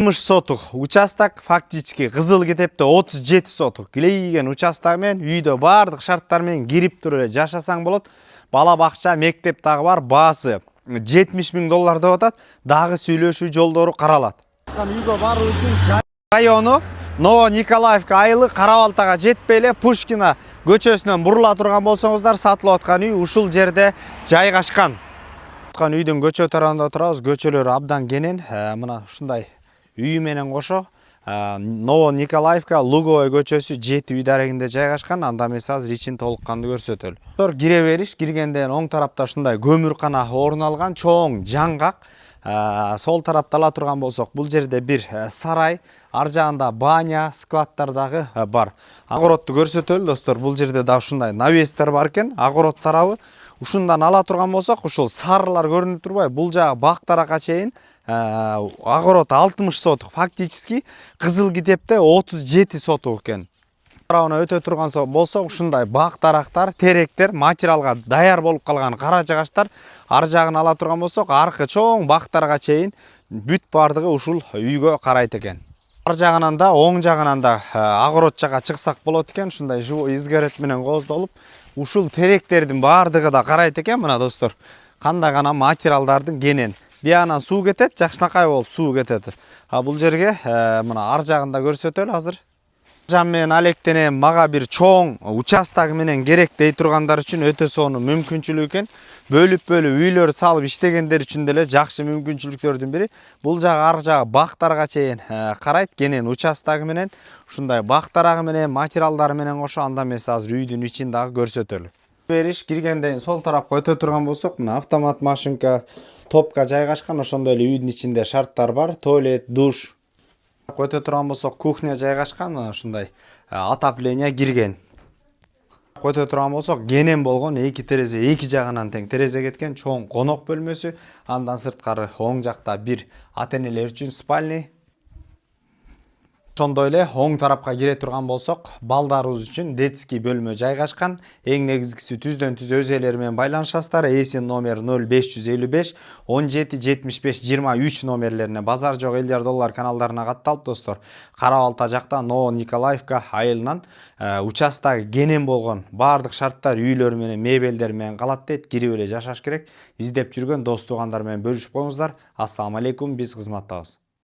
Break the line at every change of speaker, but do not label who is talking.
60 сотық участок, фактически Кызыл Кетепте 37 сотық килейген участогымен үйдө бардык шарттар менен кирип туруп эле жашасаң болот. Бала бакча, мектеп дагы бар. Баасы 70 000 доллар деп атат. Дагы сүйлөшүү жолдору каралат. Үйгө баруу үчүн району Ново-Николаевка айылы Кара-Балтага жетпей эле Пушкина көчөсүнөн бурула турган болсоңуздар, сатылып аткан үй ушул жерде жайгашкан. Үйдүн көчө тарабында турабыз. Көчөлөр абдан кенен. Мына ушундай үй менен кошо Ново-Николаевка Луговой көчөсү 7 үй дарегинде жайгашкан. Анда эмес азыр ичин толук кандуу көрсөтөлү. Кире бериш, киргенден оң тарапта ушундай көмүркана орун алган, чоң жаңгак. Сол тарапта ала турган болсок, бул жерде бир сарай, ар жагында баня, складдар дагы бар. Огородду көрсөтөлү достор. Бул жерде да ушундай навестер бар экен. Огород тарабы ушундан ала турган болсок, ушул сарылар көрүнүп турбайбы? Бул жагы бак таракка чейин огород 60 сотук, фактически Кызыл Кетепте 37 сотук экен. Тарабына өтө турган болсок, ушундай бак тарактар, теректер, материалга даяр болуп калган кара жагачтар. Ар жагын ала турган болсок, аркы чоң бактарга чейин бүт бардыгы ушул үйгө карайт экен. Ар жагынан да, оң жагынан да огород жага чыксак болот экен. Ушундай живой изгородь менен коздолуп, ушул теректердин бардыгы да карайт экен. Мына достор, кандай гана материалдардын кенен. Биянан суу кетет, жакшынакай болуп суу кетет. Бул жерге мына ар жагында көрсөтөлү азыр. Жан менен алектенем, мага бир чоң участок менен керек дей тургандар үчүн өтө сонун мүмкүнчүлүк экен. Бөлүп үйлөр салып иштегендер үчүн деле жакшы мүмкүнчүлүктөрдүн бири. Бул жагы ар жагы бактарга чейин карайт, кенен участогу менен, ушундай бактарагы менен, материалдары менен кошо анда эмес азыр үйдүн ичин дагы көрсөтөлү. Бериш, киргенден сол тарапка өтө турган болсок, мына автомат машинка, топка жайгашкан. Ошондой эле үйдүн ичинде шарттар бар. Туалет, душ. Өтө турган болсок, кухня жайгашкан. Мына ушундай отопление кирген. Өтө турган болсок, кенен болгон эки терезе, эки жагынан тең терезе кеткен чоң конок бөлмөсү. Андан сырткары оң жакта бир ата-энелер үчүн спальня. Ошондой эле оң тарапка кире турган болсок, балдарыбыз үчүн детский бөлмө жайгашкан. Эң негизгиси түздөн түз өз ээлери менен байланышасыздар. Эсин номер 0555 17 75 23 номерлерине базар жок элдер доллар каналдарына катталып достор. Кара-Балта жакта Ново-Николаевка айылынан участогу кенен болгон бардык шарттар үйлөр менен, мебелдер менен калат дейт. Кирип эле жашаш керек. Издеп жүргөн дос туугандар менен бөлүшүп коюңуздар. Ассаламу алейкум, биз кызматтабыз.